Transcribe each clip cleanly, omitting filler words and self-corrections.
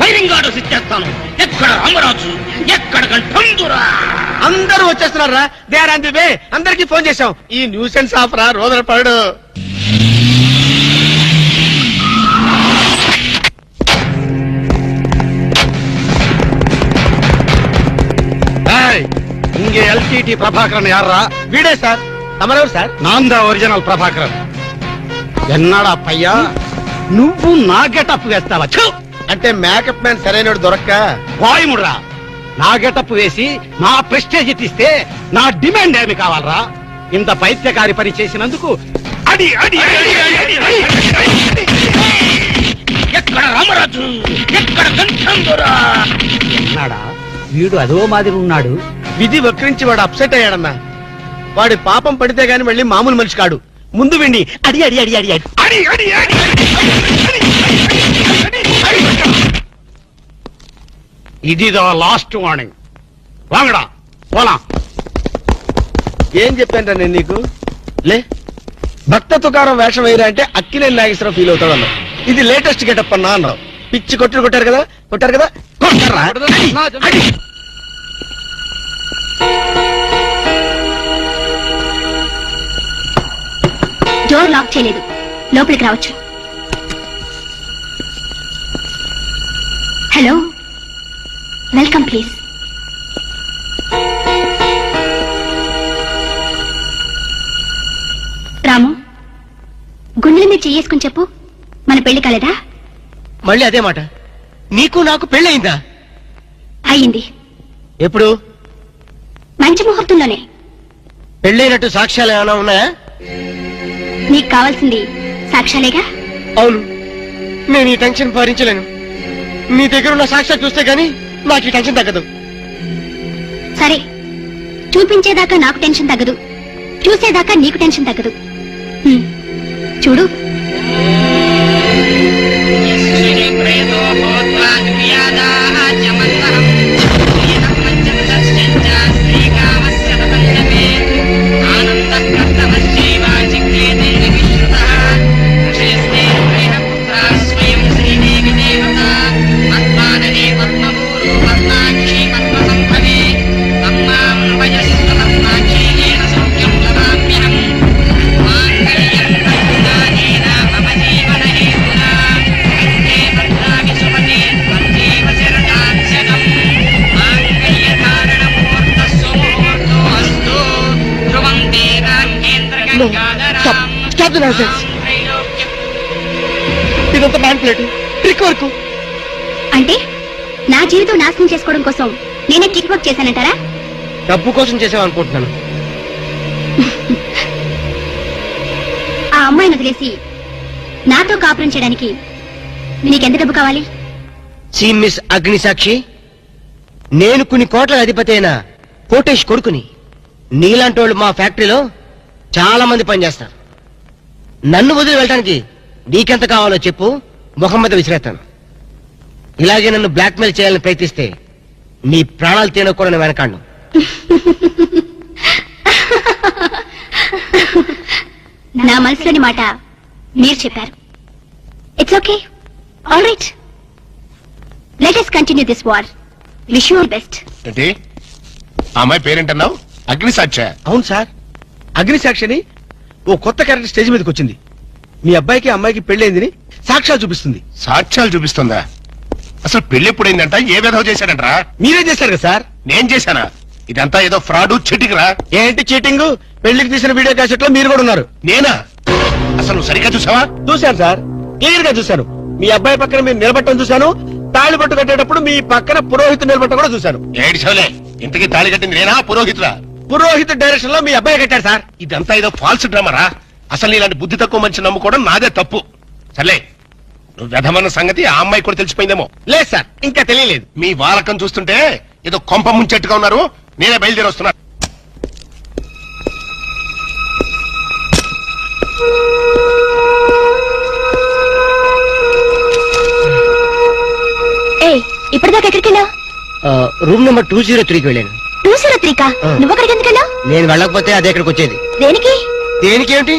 Firing orders ఇచ్చేస్తాను. ఎక్కడ రామరాజు, ఎక్కడ గంటందురా? అందరూ వచ్చేస్తున్నారా? They are on the way. అందరికి ఫోన్ చేశాం. ఈ న్యూసెన్స్ ఆఫరా రోజుల పడు. ఇంగే ఎల్టీటీ ప్రభాకరన్ యార్రా? వీడే సార్. తమరెవరు సార్? నాందా ఒరిజినల్ ప్రభాకరన్. ఎన్నాడా పయ్యా నువ్వు నా గెటప్ వేస్తావా? అంటే మేకప్ మ్యాన్ సరైనడు దొరక్క వాయుముడ్రా. నా గెటప్ వేసి నా ప్రెస్టేజ్ తీస్తే నా డిమాండ్ ఏమి కావాలరా? ఇంత పైత్యకారి పని చేసినందుకు అడి అడి అడి అడి అడి అడి. ఎక్కడ రామరాజు, ఎక్కడ గంటందురా? ఎన్నాడా వీడు అదో మాదిరి ఉన్నాడు. విధి వక్రించి వాడు అప్సెట్ అయ్యాడన్నా. వాడి పాపం పడితే గాని మళ్ళీ మామూలు మనిషి కాడు. ముందు విండి అడి అడి అడి అడి అడి అడి అడి అడి ఇది లాస్ట్ వార్నింగ్. వాంగడా పోలా. ఏం చెప్పాను నేను నీకు? లే, భక్త తుకారం వేషం వేయరా అంటే అక్కినేని నాగేశ్వరరావు ఫీల్ అవుతాడు. ఇది లేటెస్ట్ గెటప్ అన్నా అన్నావు. పిచ్చి కొట్టారు కదా కొట్టారా? డోర్ లాక్ చేయలేదు, లోపలికి రావచ్చు. Hello, welcome please. రాము, గుండెల మీద చెయ్యేసుకుని చెప్పు, మన పెళ్లి కాలేదా? మళ్ళీ అదే మాట. నీకు నాకు పెళ్ళయిందా? అయ్యింది. ఎప్పుడు? మంచి ముహూర్తంలోనే. పెళ్ళైనట్టు సాక్ష్యాలు ఏమైనా ఉన్నాయా? నీకు కావాల్సింది సాక్ష్యాలేగా. అవును, నేను ఈ టెన్షన్ భరించలేను. నీ దగ్గర ఉన్న సాక్ష్యాలు చూస్తే గానీ నాకు ఈ టెన్షన్ తగ్గదు. సరే, చూపించేదాకా నాకు టెన్షన్ తగ్గదు, చూసేదాకా నీకు టెన్షన్ తగ్గదు. చూడు. ఇదంతా మ్యానిపులేట్, ట్రిక్ వర్క్. అంటే నా జీవితం నాశనం చేసుకోవడం కోసం నేనే ట్రిక్ వర్క్ చేశానంటారా? డబ్బు కోసం చేసావనుకుంటున్నాను. ఆ అమ్మాయిని వదిలేసి నాతో కాపురం చేయడానికి నీకెంత డబ్బు కావాలి? సి మిస్ అగ్నిసాక్షి, నేను కొన్ని కోట్ల అధిపతి అయిన కోటేష్ కొడుకుని. నీలాంటి వాళ్ళు మా ఫ్యాక్టరీలో చాలా మంది పనిచేస్తారు. నన్ను వదిలి వెళ్ళడానికి నీకెంత కావాలో చెప్పు, ముఖం మీద విసిరేస్తాను. ఇలాగే నన్ను బ్లాక్మెయిల్ చేయాలని ప్రయత్నిస్తే నీ ప్రాణాలు తినకూడని వెనకాండు. నా మనసులోని మాట మీరు చెప్పారు. It's okay, all right. Let us continue this war. Wish you all best. ఏంటి అమ్మాయి పేరేంటన్నావు? అగ్నిసాక్ష? అవును సార్, అగ్నిసాక్షిని ఓ కొత్త క్యారెక్టర్ స్టేజ్ మీదకి వచ్చింది. మీ అబ్బాయికి అమ్మాయికి పెళ్ళైందని సాక్ష్యాలు చూపిస్తుంది. సాక్ష్యాలు చూపిస్తుందా? అసలు పెళ్లి ఎప్పుడైందంట? ఏ విధవ చేశాడంట్రా? మీరే చేశారు కదా సార్? నేను చేశానా? ఇదంతా ఏదో ఫ్రాడ్ చీటింగ్ రా. ఏంటి చీటింగ్? పెళ్లికి తీసిన వీడియో క్యాసెట్ లో మీరు కూడా ఉన్నారు. నేనా? అసలు నువ్వు సరిగ్గా చూసావా? చూశాను సార్, క్లియర్ గా చూశాను. మీ అబ్బాయి పక్కన మీరు నిలబట్టడం చూశాను. తాళి పట్టు కట్టేటప్పుడు మీ పక్కన పురోహితుడు నిలబట్టడం కూడా చూశాను. ఏడు చవలే, ఇంతకీ తాళి కట్టింది నేనా పురోహితుడా? పురోహిత డైరెక్షన్ లో మీ అబ్బాయి కట్టాడు సార్. ఇదంతా ఏదో ఫాల్స్ డ్రామారా. అసలు ఇలాంటి బుద్ధి తక్కువ మనిషి నమ్ముకోవడం నాదే తప్పు. సర్లే, నువ్వు వ్యధమన్న సంగతి ఆ అమ్మాయి కూడా తెలిసిపోయిందేమో. లేదు సార్, ఇంకా తెలియలేదు. మీ వాలకం చూస్తుంటే ఏదో కొంప ముంచెట్టుగా ఉన్నారు. నేనే బయలుదేరి వస్తున్నా. ఇప్పటిదాకా ఎక్కడికి వెళ్ళావు? రూమ్ నెంబర్ 203కి వెళ్ళాను. 203కా? నువ్వు అక్కడికి ఎందుకు వెళ్ళావు? నేను వెళ్ళకపోతే అదే ఇక్కడికి వచ్చేది. దేనికి? దేనికేమిటి?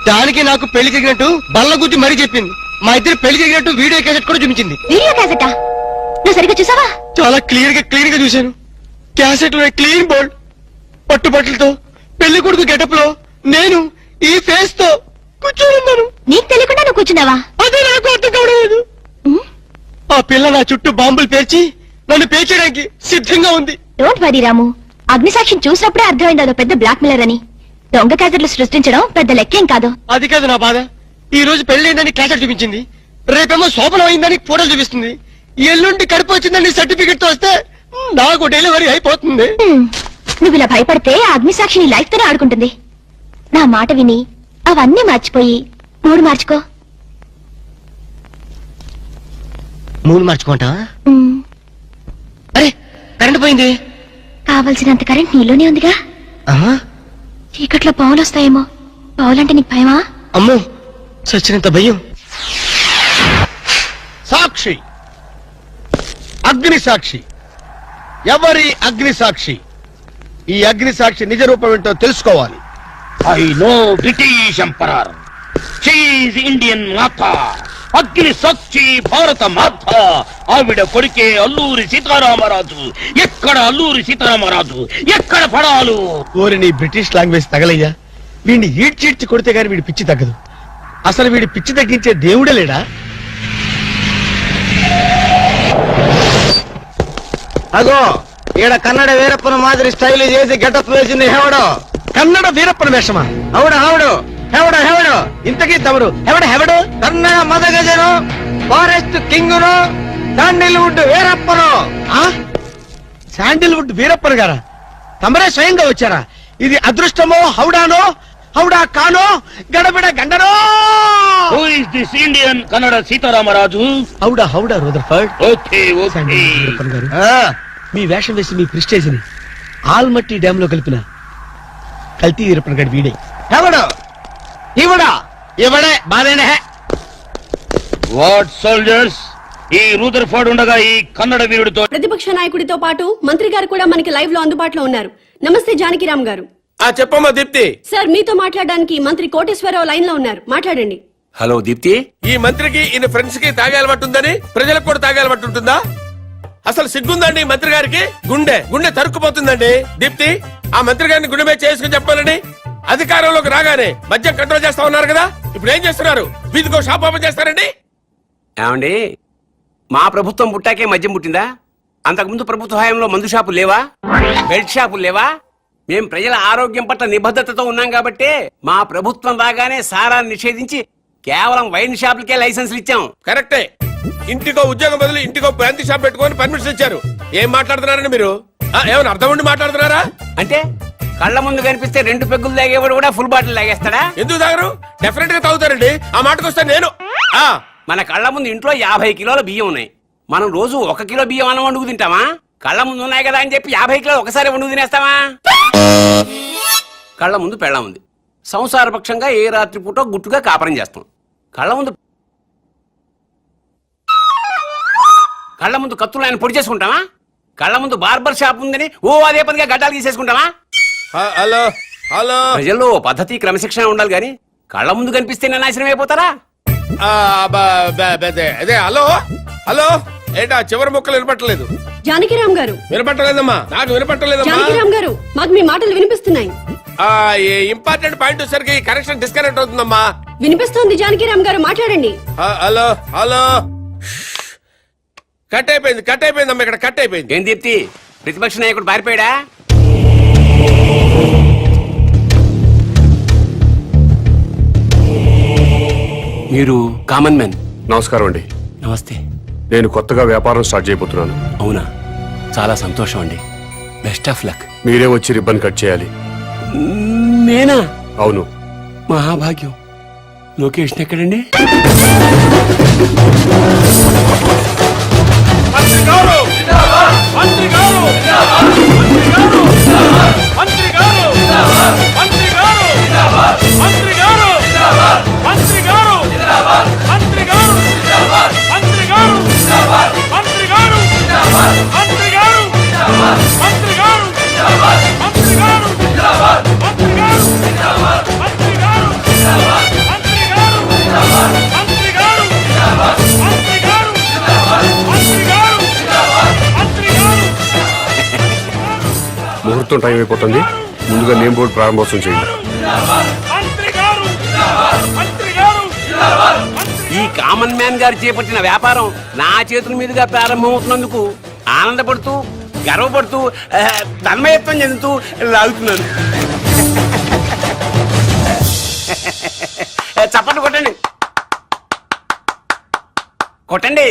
దానికి నాకు పెళ్లి తగినట్టు బల్ల గుద్ది మరీ చెప్పింది. మా ఇద్దరు పెళ్లి జరిగినట్టు వీడియో క్యాసెట్ కూడా చూపించింది. వీడియో క్యాసెటా? నువ్వు సరిగ్గా చూసావా? చాలా క్లియర్ గా చూశాను. క్యాసెట్ లో క్లీన్ బోల్డ్ పట్టుబట్టలతో పెళ్లి కొడుకు గెటప్ లో నేను ఈ ఫేస్ తో కూర్చొని ఉన్నాను. నీకు తెలియకుండా నువ్వు కూర్చున్నావా? అదే నాకు అర్థం కావడం లేదు. ఆ పిల్ల నా చుట్టూ బాంబులు పేర్చి నన్ను పేర్చడానికి సిద్ధంగా ఉంది. డోంట్ వరీ రాము, అగ్నిసాక్షిని చూసినప్పుడే అర్థమైంది అదో పెద్ద బ్లాక్ మెయిలర్ అని. దొంగ క్యాసెట్లు సృష్టించడం పెద్ద లెక్కేం కాదు. అది కాదు నా బాధ. ఈ రోజు పెళ్లి క్యాసెట్ చూపించింది, రేపేమో శోభనం అయిందని ఫోటోలు చూపిస్తుంది, ఎల్లుండి కడుపు వచ్చిందని సర్టిఫికెట్ తో వస్తే నాకు డెలివరీ అయిపోతుంది. నువ్వు ఇలా భయపడితే ఆ అగ్నిసాక్షిని లైఫ్ తోనే ఆడుకుంటుంది. నా మాట విని అవన్నీ మర్చిపోయి మూడు మార్చుకో. మూడు మార్చుకుంటా? ఉమ్, అరే కరెంట్ పోయింది. కావలసినంత కరెంట్ నీలోనే ఉందిగా. ఆహా, చీకట్లో పావులు వస్తాయేమో. పావులంటే నీకు భయమా? అమ్మో సచ్చినంత భయం. సాక్షి, అగ్ని సాక్షి. ఎవరి అగ్ని సాక్షి? ఈ అగ్ని సాక్షి నిజ రూపం ఏంటో తెలుసుకోవాలి. I know British emperor, she Indian మాత, అగ్ని సాక్షి భారత మాత. ఆవిడ కొడుకే అల్లూరి సీతారామరాజు. ఎక్కడ అల్లూరి సీతారామరాజు, ఎక్కడ పడాలు? ఓరి నీ బ్రిటిష్ లాంగ్వేజ్ తగలయ్యా. వీడిని ఈడ్చిడ్చి కొడితే గాని వీడి పిచ్చి తగ్గదు. అసలు వీడి పిచ్చి తగ్గించే దేవుడే లేడా? అగో ఈడ కన్నడ వీరప్పన మాదిరి స్టైల్ చేసి గెటప్ వేసింది హెవడో. కన్నడ వీరప్పన వేషమా? అవుడు అవుడు హెవడో హెవడో. ఇంతకీ తమరు హెవడు? కన్నడ మదగజను, forest king, sandalwood Veerappan. Sandalwood Veerappan గారా? తమరే స్వయంగా వచ్చారా? ఇది అదృష్టమో హౌడానో, హౌడా కానో, గడబిడ గండనో? Who is this Indian Kannada Sitaramaraju? హౌడా Rutherford. Okay okay. Sandalwood Veerappan garu, మీ వేషం వేసి మీ ప్రిస్టేజ్ ని ఆల్మట్టి డ్యామ్ లో కలిపిన కల్తీ వీరప్పన్ గారి వీడే. హెవడో ఇవడా ఇవడే బాధేనే. వాట్ సోల్జర్స్, ఈ రూదర్ఫోర్డ్ ఉండగా ఈ కన్నడ వీరుడితో ప్రతిపక్ష నాయకుడితో పాటు మంత్రి గారు కూడా మనకి లైవ్ లో అందుబాటులో ఉన్నారు. నమస్తే జానకిరామ్ గారు. చెప్పమ్మా దీప్తి. సార్ మీతో మాట్లాడడానికి మంత్రి కోటేశ్వరరావు లైన్ లో ఉన్నారు, మాట్లాడండి. హలో దీప్తి. ఈ మంత్రికి ఈయన ఫ్రెండ్స్ కి తాగే అలవాటు ఉందని ప్రజలకు కూడా తాగే అలవాటు ఉంటుందా? అసలు సిగ్గుందండి మంత్రి గారికి? గుండె తరుక్కుపోతుందండి. దీప్తి, ఆ మంత్రి గారిని గుండె మీద చేసుకుని చెప్పాలని అధికారంలోకి రాగానే మద్యం కంట్రోల్ చేస్తా ఉన్నారు కదా, ఇప్పుడు ఏం చేస్తున్నారు? వీధికో షాప్ ఓపెన్ చేస్తారండి? ఏమండి, మా ప్రభుత్వం పుట్టాకే మద్యం పుట్టిందా? అంతకుముందు ప్రభుత్వ హయాంలో మందు షాపులు లేవా? బెల్ట్ షాపులు లేవా? మేం ప్రజల ఆరోగ్యం పట్ల నిబద్ధతతో ఉన్నాం కాబట్టి మా ప్రభుత్వం రాగానే సారాన్ని నిషేధించి కేవలం వైన్ షాపులకే లైసెన్సులు ఇచ్చాం. కరెక్టే. ఇంటికో ఉద్యోగం బదులు ఇంటికో బ్రాంతి షాప్ పెట్టుకొని పర్మిషన్ ఇచ్చారు. ఏం మాట్లాడుతున్నారండి మీరు? ఏమైనా అర్థం ఉండి మాట్లాడుతున్నారా? అంటే కళ్ళ ముందు కనిపిస్తే 2 పెగ్గులు తాగేవాడు కూడా ఫుల్ బాటిల్ తాగేస్తాడా? ఎందుకు తాగరు? డెఫినెట్ గా తాగుతారండి. ఆ మాటకు వస్తే నేను మన కళ్ళ ముందు ఇంట్లో 50 కిలోల బియ్యం ఉన్నాయి. మనం రోజు 1 కిలో బియ్యం అన్నం వండుకు తింటామా? కళ్ళ ముందు ఉన్నాయి కదా అని చెప్పి 50 కిలోలు ఒకసారి వండుకు తినేస్తామా? కళ్ళ ముందు పెళ్ళం ఉంది, సంసారపక్షంగా ఏ రాత్రి పూట గుట్టుగా కాపురం చేస్తాం. కళ్ళ ముందు కత్తులు ఆయన పొడి చేసుకుంటామా? కళ్ళ ముందు బార్బర్ షాప్ ఉందని అదే పదిగా గడ్డాలు తీసేసుకుంటామా? హలో హలో, ప్రజల్లో పద్ధతి క్రమశిక్షణ ఉండాలి గాని కళ్ళ ముందు కనిపిస్తే నాశనం అయిపోతారా? అదే హలో హలో, ఏంటా చివరి ముక్కలు వినపట్టలేదు? జానకిరామ్ గారు. వినపట్టలేదమ్మా, నాకు వినపట్టలేదమ్మా. జానకిరామ్ గారు, మాకు మీ మాటలు వినిపిస్తున్నాయి. ఇంపార్టెంట్ పాయింట్ వచ్చేసరికి కనెక్షన్ డిస్కనెక్ట్ అవుతుందమ్మా. వినిపిస్తోంది జానకిరామ్ గారు, మాట్లాడండి. హలో హలో, కట్ అయిపోయిందమ్మా, ఇక్కడ కట్ అయిపోయింది. ఏం దీప్తి, ప్రతిపక్ష నాయకుడు పారిపోయాడా? మీరు కామన్ మ్యాన్. నమస్కారం అండి. నమస్తే. నేను కొత్తగా వ్యాపారం స్టార్ట్ చేయబోతున్నాను. అవునా, చాలా సంతోషం అండి. Best of luck. మీరే వచ్చి రిబ్బన్ కట్ చేయాలి. నేనా? అవును. మహాభాగ్యం. లొకేషన్ ఎక్కడండి? ముహూర్తం టైం అయిపోతుంది. ముందుగా నేమ్ బోర్డు ప్రారంభోత్సవం చేయండి. ఈ కామన్ మ్యాన్ గారు చేపట్టిన వ్యాపారం నా చేతుల మీదుగా ప్రారంభమవుతున్నందుకు ఆనందపడుతూ గర్వపడుతూ తన్మయత్వం చెందుతూ లాగుతున్నాను. చప్పట్లు కొట్టండి కొట్టండి.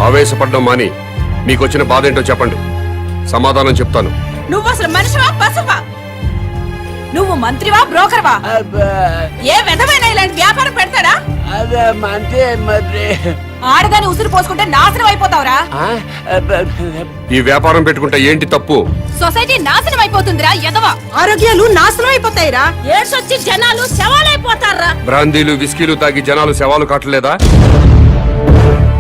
ఆవేశపడ్డం మాని మీకు వచ్చిన బాధ ఏంటో చెప్పండి, సమాధానం చెప్తాను. నువ్వు అసలు మనిషివా పశువా? నువ్వు మంత్రివా బ్రోకర్వా? ఏ విధమైన ఇలాంటి వ్యాపారం పెడతాడా? అంటే మరి ఆడదాన్ని ఉసురు పోసుకుంటే నాశనం అయిపోతావురా. ఈ వ్యాపారం పెట్టుకుంటే ఏంటి తప్పు? సొసైటీ నాశనం అయిపోతుందిరా ఎదవా. ఆరోగ్యాలు నాశనం అయిపోతాయిరా. ఏడ్సొచ్చి జనాలు శవాలైపోతారా. బ్రాందీలు విస్కీలు తాగి జనాలు శవాలు కాటలేదా?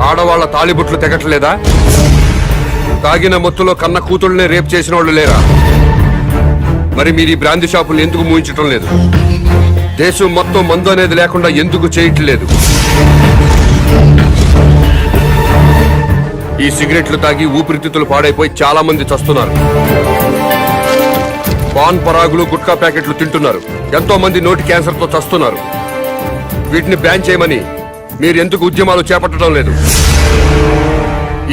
ఆడవాళ్ల తాళిబుట్లు తెగట్లేదా? తాగిన మొత్తులో కన్న కూతుళ్ళనే రేపు చేసిన వాళ్ళు లేరా? మరి మీరు ఈ బ్రాందీ షాపులు ఎందుకు మూయించటం లేదు? దేశం మొత్తం మందు అనేది లేకుండా ఎందుకు చేయట్లేదు? ఈ సిగరెట్లు తాగి ఊపిరితిత్తులు పాడైపోయి చాలా మంది చస్తున్నారు. పాన్ పరాగులు గుట్కా ప్యాకెట్లు తింటున్నారు. ఎంతో మంది నోటి క్యాన్సర్ తో చస్తున్నారు. వీటిని బ్యాన్ చేయమని మీరు ఎందుకు ఉద్యమాలు చేపట్టడం లేదు?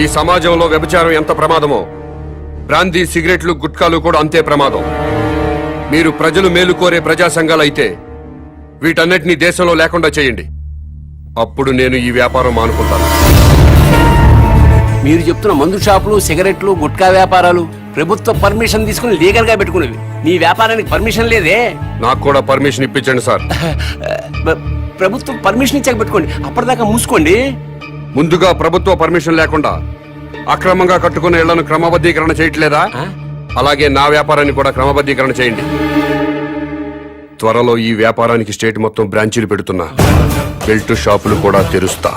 ఈ సమాజంలో వ్యభిచారం ఎంత ప్రమాదమో బ్రాందీ సిగరెట్లు గుట్కాలు కూడా అంతే ప్రమాదం. మీరు ప్రజలు మేలు కోరే ప్రజా సంఘాలైతే వీటన్నిటినీ దేశంలో లేకుండా చేయండి. అప్పుడు నేను ఈ వ్యాపారం మానుకుంటాను. మీరు చెప్తున్న మందు షాపులు సిగరెట్లు గుట్కా వ్యాపారాలు ప్రభుత్వ పర్మిషన్ తీసుకుని లీగల్ గా పెట్టుకునేవి. నీ వ్యాపారానికి పర్మిషన్ లేదే. నాకు కూడా పర్మిషన్ ఇప్పించండి సార్. ప్రభుత్వం పర్మిషన్ ఇచ్చాక పెట్టుకోండి, అప్పటిదాకా మూసుకోండి. ముందుగా ప్రభుత్వ పర్మిషన్ లేకుండా అక్రమంగా కట్టుకున్న ఇళ్లను క్రమబద్ధీకరణ చేయట్లేదా? అలాగే నా వ్యాపారాన్ని కూడా క్రమబద్ధీకరణ చేయండి. త్వరలో ఈ వ్యాపారానికి స్టేట్ మొత్తం బ్రాంచీలు పెడుతున్నా. బెల్ట్ షాపులు కూడా తెరుస్తా.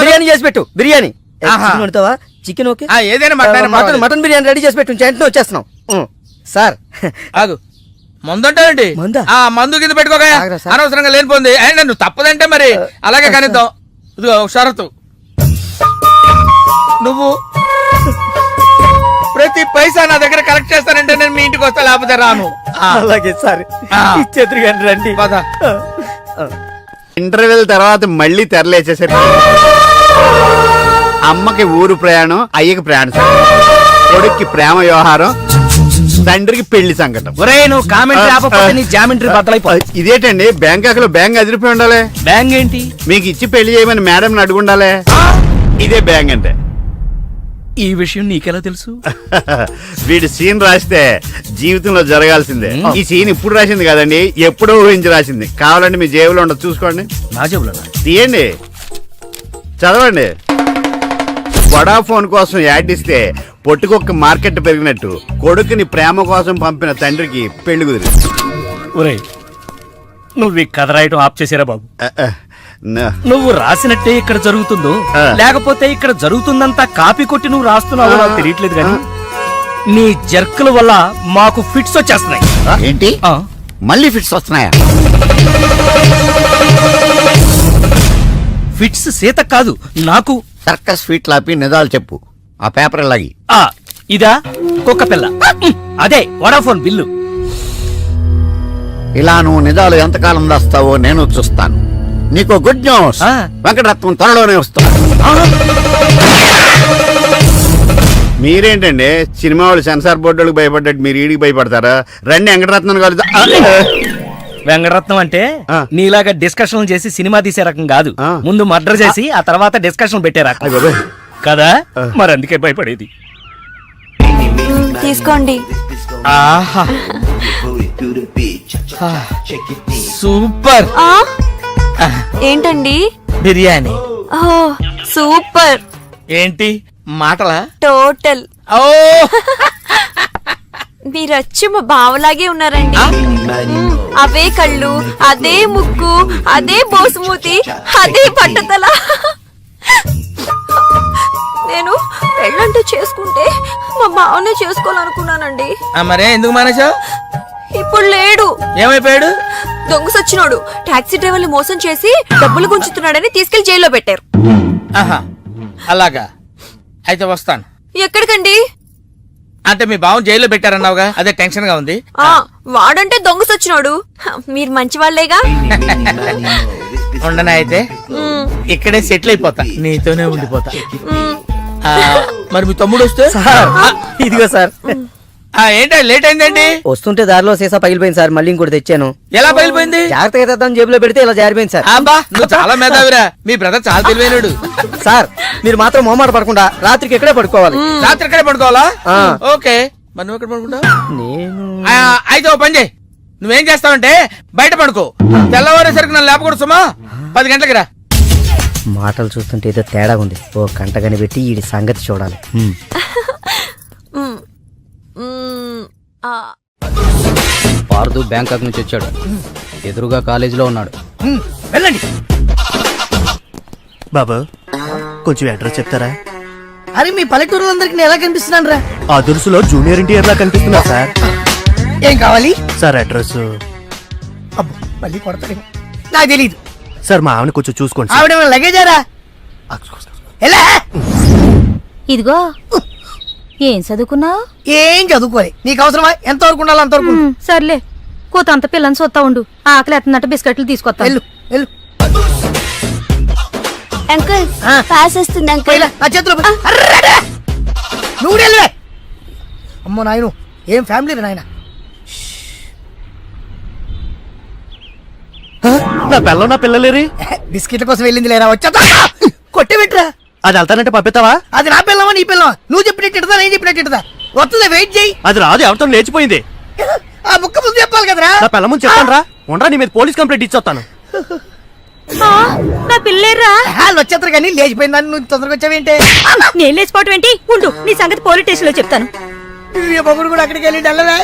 బిర్యానీ చేసి పెట్టు. బిర్యానీ చికెన్ ఓకే, ఏదైనా మటన్ మటన్ బిర్యానీ రెడీ చేసి పెట్టు. వెంటనే వచ్చేస్తున్నాం సార్. ఆగు, మందుంటావేంటి? మందా? ఆ మందు కింద పెట్టుకోక ఆగరా సార్. అనవసరంగా లేనిపోంది. నువ్వు తప్పదంటే మరి అలాగే కనిద్దాం. ఇదిగో ఒక షరతు, నువ్వు ప్రతి పైసా నా దగ్గర కలెక్ట్ చేస్తానంటే నేను మీ ఇంటికి వస్తా, లేకపోతే రాను. అలాగే సార్, ఇచ్చేద్దరు కానీ రండి. పద. ఇంటర్వెల్ తర్వాత మళ్ళీ తెరలేచేసారు. అమ్మకి ఊరు ప్రయాణం, అయ్యకి ప్రయాణం సంగతి, కొడుక్కి ప్రేమ వ్యవహారం, తండ్రికి పెళ్లి సంకటం. ఒరే నువ్వు కామెంట్ ఆపకపోతే నీ జామెంట్రీ బద్దలైపోయి. ఇదేంటండి బ్యాంకాక్ లో బ్యాంక్ అదిరిపోయి ఉండాలి. బ్యాంగ్ ఏంటి? మీకు ఇచ్చి పెళ్లి చేయమని మేడం అడుగుండాలి. ఇదే బ్యాంక్ అంటే. ఈ విషయం నీకెలా తెలుసు? వీడి సీన్ రాస్తే జీవితంలో జరగాల్సిందే. ఈ సీన్ ఇప్పుడు రాసింది కదండి, ఎప్పుడో ఊహించి రాసింది. కావాలంటే మీ జేబులో ఉండదు, చూసుకోండి. నా జేబులో తీయండి, చదవండి. వడాఫోన్ కోసం యాడ్ ఇస్తే పొట్టుకొక్క మార్కెట్ పెరిగినట్టు కొడుకుని ప్రేమ కోసం పంపిన తండ్రికి పెళ్లి కుదిరింది. ఒరేయ్ నువ్వు ఈ కథ రాయటం ఆప్ చేసారా బాబు? నువ్వు రాసినట్టే ఇక్కడ జరుగుతుందో లేకపోతే ఇక్కడ జరుగుతుందంతా కాపీ కొట్టి నువ్వు రాస్తున్నావో నాకు తెలియట్లేదు కానీ నీ జర్కుల వల్ల మాకు ఫిట్స్ వచ్చేస్తున్నాయి. ఏంటి మళ్ళీ ఫిట్స్ వస్తున్నాయా? ఫిట్స్ సీత కాదు నాకు. సర్కస్ ఫీట్ లాపి నిజాలు చెప్పు. ఆ పేపర్ లాగి. ఇదా కుక్క పిల్ల, అదే వడాఫోన్ బిల్లు. ఇలా నువ్వు నిజాలు ఎంతకాలం దాస్తావో నేను చూస్తాను. నీకు గుడ్ న్యూస్, వెంకటరత్నం త్వరలోనే వస్తాను. మీరేంటండి సినిమా వాళ్ళు సెన్సార్ బోర్డులకు భయపడ్డట్టు మీరు ఈడికి భయపడతారా? రండి వెంకటరత్నం కలుద్దాం. వెంకటరత్నం అంటే నీలాగా డిస్కషన్ చేసి సినిమా తీసే రకం కాదు. ముందు మర్డర్ చేసి ఆ తర్వాత డిస్కషన్ పెట్టే రకం కదా. మరి అందుకే భయపడేది. తీసుకోండి. సూపర్. ఏంటండి? బిర్యానీ. సూపర్ ఏంటి మాటలా? టోటల్ ఓ మీరచ్చి మా బావలాగే ఉన్నారండి. అవే కళ్ళు, అదే ముక్కు, అదే బోసుమూతి, అదే పట్టతల. నేను పెళ్ళంటూ చేసుకుంటే మా బావనే చేసుకోవాలనుకున్నానండి. మరే ఎందుకు మానేశావు? ఇప్పుడు లేడు, ఏమైపోయాడు? దొంగ సచ్చినోడు టాక్సీ డ్రైవర్ని మోసం చేసి డబ్బులు గుంచుతున్నాడని తీసుకెళ్లి జైల్లో పెట్టారు. ఆహా అలాగా, అయితే వస్తాను. ఎక్కడికండి? అంటే మీ బావం జైల్లో పెట్టారన్నావుగా, అదే టెన్షన్ గా ఉంది. వాడంటే దొంగ సచ్చినోడు, మీరు మంచి వాళ్ళేగా. ఉండనా అయితే ఇక్కడే సెటిల్ అయిపోతా, నీతోనే ఉండిపోతా. మరి మీ తమ్ముడు వస్తే? ఇదిగో సార్. ఏంటో లేట్ అయిందండి? వస్తుంటే దారిలో సీసా పగిలిపోయింది సార్, మళ్ళీ ఇంకోటి తెచ్చాను. ఎలా బయలుపోయింది? జాగ్రత్తగా తెద్దాం జేబులో పెడితే ఇలా జారిపోయింది సార్. అబ్బా నువ్వు చాలా మేధావిరా, మీ బ్రదర్ చాలా తెలివైనడు. సార్ మీరు మాత్రం మొహమాట పడకుండా రాత్రికి ఇక్కడే పడుకోవాలి. రాత్రి ఇక్కడే పడుకోవాలా? ఓకే, మరి నువ్వు ఎక్కడ పడుకుంటావు? అయితే ఓ పని చేయి, నువ్వేం చేస్తావంటే బయట పడుకో, తెల్లవారేసరికి నన్ను లేపకూడదు సుమా. 10 గంటలకి రా. మాటలు చూస్తుంటే ఏదో తేడా ఉంది, ఓ కంట కనిపెట్టి ఈ సంగతి చూడాలి. పార్దు బ్యాంకాక్ నుంచి వచ్చాడు, ఎదురుగా కాలేజీలో ఉన్నాడు. వెళ్ళండి. బాబు కొంచెం అడ్రస్ చెప్తారా? అరే మీ పల్లెటూరులందరికి ఎలా కనిపిస్తున్నాను రా? ఆ దురుసులో జూనియర్ ఎన్టీఆర్ లా కనిపిస్తున్నా సార్. ఏం కావాలి సార్? అడ్రస్ మళ్ళీ కొడతాడు, నాకు తెలీదు సార్. మా ఆవిడ కొంచెం చూసుకోండి. ఆవిడ లగేజారా? ఇదిగో ఏం చదువుకున్నావు? ఏం చదువుకోలే, నీకు అవసరమా? ఎంత వరకు ఉండాలి అంతవరకు. సర్లే, కోతంత పిల్లని సొత్తా ఉండు, ఆకలి ఎత్తున్నట్టు బిస్కెట్లు తీసుకొస్తా. వెళ్ళు వెళ్ళు. అంకుల్ పాస్ వస్తుంది అంకుల్. నా చేతిలో నువ్వు వెళ్ళవే. అమ్మో నాయను, ఏం ఫ్యామిలీ నాయన. నా పిల్ల నా పిల్లలేరి బిస్కెట్ల కోసం వెళ్ళింది లేరా? వచ్చా కొట్టి పెట్టరా. అది వెళ్తానంటే పంపిస్తావా? అది నా పిల్లవా నీ పిల్లవా? నువ్వు చెప్పినట్టు నేను చెప్పినట్టు వస్తుందా? వెయిట్ చేయి. అది రాదు, ఎవరితో లేచిపోయింది. ఆ బుక్క ముందు చెప్పాలి కదరా. నా పిల్ల ముందు చెప్పాను రా. ఉండరా, నీ మీద పోలీస్ కంప్లైంట్ ఇచ్చొస్తాను. నా పిల్లేరా? వాళ్ళు వచ్చేస్తారు కానీ లేచిపోయిందని నువ్వు తొందరగా వచ్చావేంటే? నేను లేచిపోవటం ఏంటి? ఉండు, నీ సంగతి పోలీస్ స్టేషన్ లో చెప్తాను. బొమ్మడు కూడా అక్కడికి వెళ్ళి డల్లవే.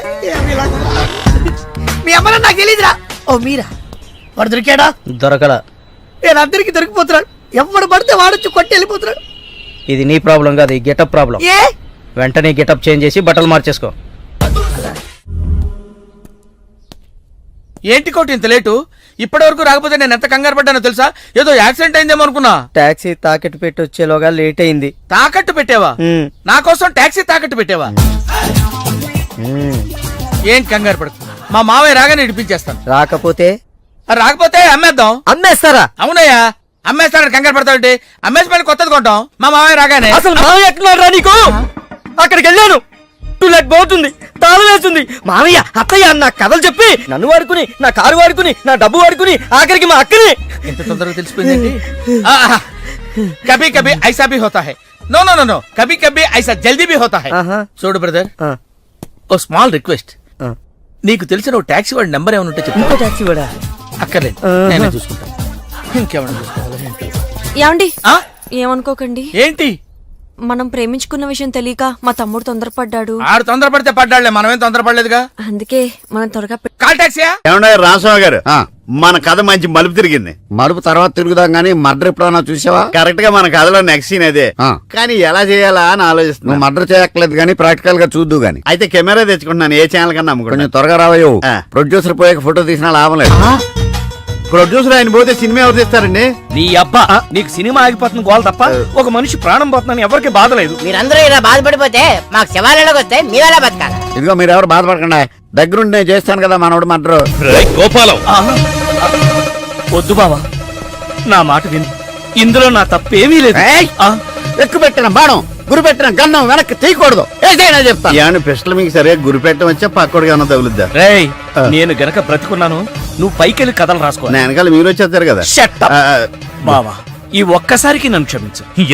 మీ అమ్మ నాకు తెలియదురా. ఓ మీరా, వాడు దొరికాడా? దొరకలా. నేను అందరికి దొరికిపోతున్నాడు, ఎవడు పడితే వాడొచ్చి కొట్టి వెళ్ళిపోతున్నాడు. ఇది నీ ప్రాబ్లం కాదు, ఈ గెటప్ ప్రాబ్లం. ఏ వెంటనే గెటప్ చేంజ్ చేసి బట్టలు మార్చేసుకో. ఏంటి కోటి ఇంత లేటు? ఇప్పటి వరకు రాకపోతే నేను ఎంత కంగారు పడ్డానో తెలుసా? ఏదో యాక్సిడెంట్ అయిందేమో అనుకున్నా. టాక్సీ తాకట్టు పెట్టి వచ్చేలోగా లేట్ అయింది. తాకట్టు పెట్టావా? నా కోసం టాక్సీ తాకట్టు పెట్టావా? ఏం కంగారు పడకు, మా మావయ్య రాగానే ఇడిపించేస్తాను. రాకపోతే? రాకపోతే అమ్మేద్దాం. అమ్మేస్తారా? అవునయ్యా, అమ్మేస్తాడు. కంగారు పడతావుంటే అమ్మేసి పని కొత్తది కొంటాం. మా మావయ్య రాగానే. అసలు మావయ్య ఎక్కడున్నారా నీకు? అక్కడికి వెళ్ళాను, టూలెట్ పోతుంది, తాళం వేస్తుంది. మావయ్య అత్తయ్య నా కథలు చెప్పి నన్ను వాడుకుని, నా కారు వాడుకుని, నా డబ్బు వాడుకుని, ఆఖరికి మా అక్కని. ఎంత తొందరగా తెలిసిపోయిందండి. కభీ కభీ ఐసా భీ హోతా హై. నో నో నో నో, కభీ కభీ ఐసా జల్దీ భీ హోతా హై. చూడు బ్రదర్, ఓ స్మాల్ రిక్వెస్ట్. నీకు తెలిసిన ఓ టాక్సీ వాడి నెంబర్ ఏమైనా ఉంటే చెప్పు. టాక్సీ వాడా? అక్కర్లేదు, నేనే చూసుకుంటాను. ఇంకేమైనా చూసుకోవాలి. ఏమండి, ఏమనుకోకండి. ఏంటి? మనం ప్రేమించుకున్న విషయం తెలియక మా తమ్ముడు తొందరపడ్డాడు. ఆడు తొందరపడితే పడ్డాడులే, మనమేం తొందరపడలేదుగా. అందుకే మనం త్వరగా కాల్ టాక్సీయా? ఏమన్నా రామస్వామి గారు, మన కథ మంచి మలుపు తిరిగింది. మలుపు తర్వాత తిరుగుదాం గానీ మర్డర్ ఎప్పుడన్నా చూసావా? కరెక్ట్ గా మన కథలో నెక్స్ట్ సీన్ అదే. కానీ ఎలా చేయాలా అని ఆలోచిస్తున్నా. మర్డర్ చేయక్కర్లేదు గానీ ప్రాక్టికల్ గా చూద్దు గానీ. అయితే కెమెరా తెచ్చుకుంటున్నాను, ఏ ఛానల్ కన్నా కొంచెం అమ్ముకుంటాను. త్వరగా రావయ్యో. ఆ. ప్రొడ్యూసర్ పోయాక ఫోటో తీసినా లాభం లేదు. ప్రొడ్యూసర్ ఆయన పోతే సినిమా ఎవరు తీస్తారండి? నీ అబ్బా, నీకు సినిమా ఆగిపోతుంది గోల్ తప్ప ఒక మనిషి ప్రాణం పోతుందని ఎవరికి బాధ లేదు. మీరందరూ ఇలా బాధపడిపోతే మాకు శివాలయంలోకి వస్తే మీరు ఎలా బతకాలి? ఇదిగో మీరు ఎవరు బాధపడకుండా, దగ్గరుండి నేను చేస్తాను కదా మనోడు మర్డర్. గోపాలం, వద్దు బావా, నా మాట విను, ఇందులో నా తప్పేమీ లేదు. ఎక్కువ పెట్టిన బాణం, గురి పెట్టిన గన్నం వెనక్కి తీయకూడదు. ఏదైనా చెప్తా. ఏమన్నా పిస్టల్ మీకు సరిగా గురి పెట్టడం వచ్చా పక్కడికి అన్న తగులుద్దా? రేయ్, నేను గనక బ్రతికున్నాను, నువ్వు పైకెళ్ళి కథలు రాసుకో. నా వెనకాల మీరు వచ్చేస్తారు కదా. బావా, ఈ ఒక్కసారికి నన్ను క్షమించు.